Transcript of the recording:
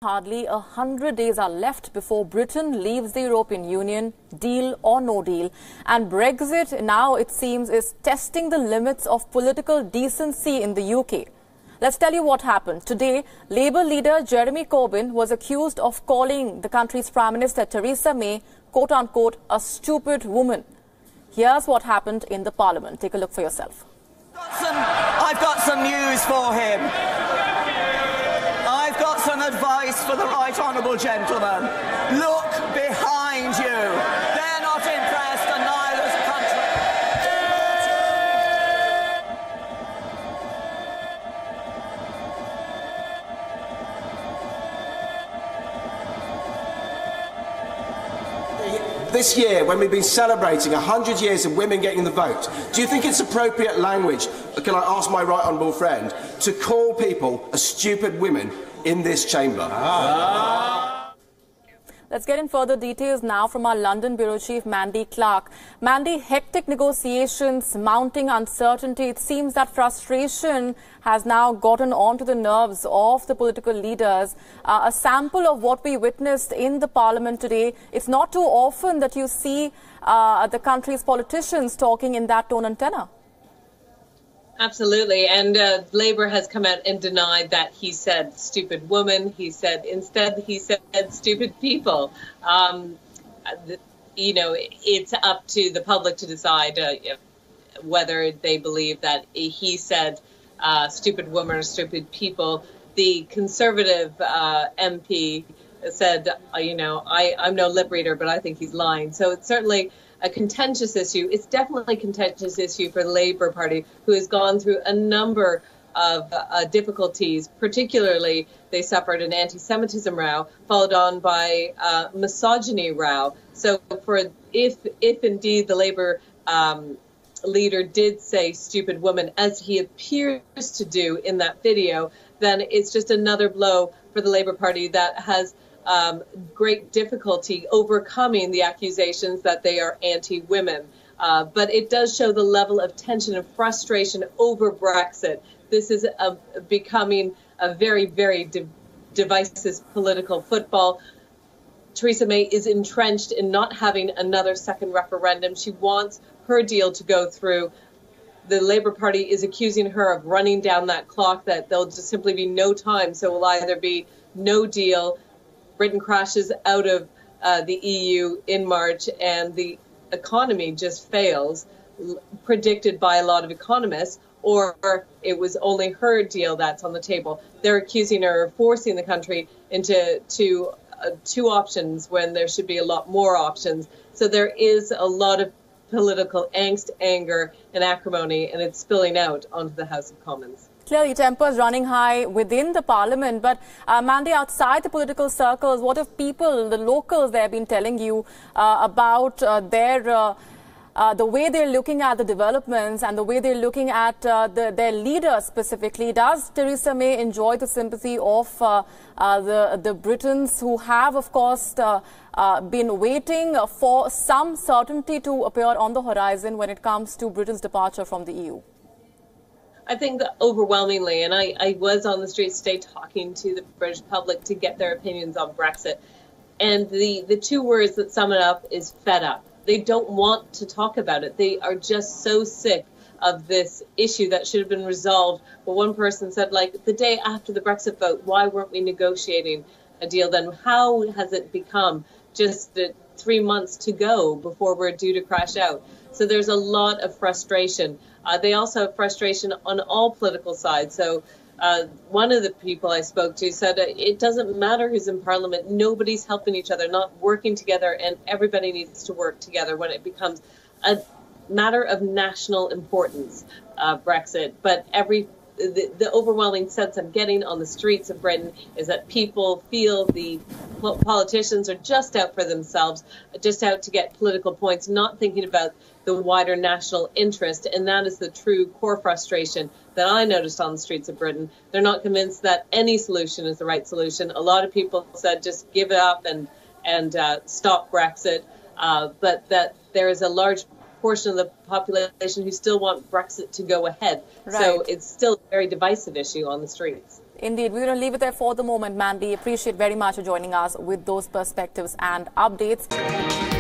Hardly 100 days are left before Britain leaves the European Union, deal or no deal. And Brexit now, it seems, is testing the limits of political decency in the UK. Let's tell you what happened. Today, Labour leader Jeremy Corbyn was accused of calling the country's Prime Minister Theresa May, quote-unquote, a stupid woman. Here's what happened in the Parliament. Take a look for yourself. I've got some news for him. I've got some advice for the right honourable gentleman. Look behind you. They're not impressed, and neither's the country. This year, when we've been celebrating 100 years of women getting the vote, do you think it's appropriate language, can I ask my right honourable friend, to call people a stupid women in this chamber? Let's get in further details now from our London Bureau Chief, Mandy Clark. Mandy, hectic negotiations, mounting uncertainty. It seems that frustration has now gotten onto the nerves of the political leaders. A sample of what we witnessed in the Parliament today. It's not too often that you see the country's politicians talking in that tone and tenor. Absolutely. And Labour has come out and denied that he said stupid woman. Instead he said stupid people. It's up to the public to decide whether they believe that he said stupid woman or stupid people. The Conservative MP said, I'm no lip reader, but I think he's lying. So it's certainly a contentious issue. It's definitely a contentious issue for the Labour Party, who has gone through a number of difficulties. Particularly, they suffered an anti-Semitism row, followed on by misogyny row. So if indeed the Labour leader did say stupid woman, as he appears to do in that video, then it's just another blow for the Labour Party that has great difficulty overcoming the accusations that they are anti-women. But it does show the level of tension and frustration over Brexit. This is becoming a very, very divisive political football. Theresa May is entrenched in not having another second referendum. She wants her deal to go through. The Labour Party is accusing her of running down that clock, that there'll just simply be no time. So it will either be no deal, Britain crashes out of the EU in March, and the economy just fails, predicted by a lot of economists, or it was only her deal that's on the table. They're accusing her of forcing the country into two options when there should be a lot more options. So there is a lot of political angst, anger, and acrimony, and it's spilling out onto the House of Commons. Clearly, tempers running high within the Parliament. But, Mandy, outside the political circles, what have people, the locals there, been telling you about the way they're looking at the developments and the way they're looking at their leader specifically? Does Theresa May enjoy the sympathy of the Britons who have, of course, been waiting for some certainty to appear on the horizon when it comes to Britain's departure from the EU? I think that overwhelmingly, and I was on the streets today talking to the British public to get their opinions on Brexit, and the two words that sum it up is fed up. They don't want to talk about it. They are just so sick of this issue that should have been resolved. But one person said, like, the day after the Brexit vote, why weren't we negotiating a deal then? How has it become just 3 months to go before we're due to crash out? So there's a lot of frustration. They also have frustration on all political sides. So one of the people I spoke to said it doesn't matter who's in Parliament. Nobody's helping each other, not working together, and everybody needs to work together when it becomes a matter of national importance, Brexit. But the overwhelming sense I'm getting on the streets of Britain is that people feel the politicians are just out for themselves, just out to get political points, not thinking about the wider national interest. And that is the true core frustration that I noticed on the streets of Britain. They're not convinced that any solution is the right solution. A lot of people said just give it up and stop Brexit, but that there is a large portion of the population who still want Brexit to go ahead. Right. So it's still a very divisive issue on the streets. Indeed. We're going to leave it there for the moment, Mandy. Appreciate very much for joining us with those perspectives and updates.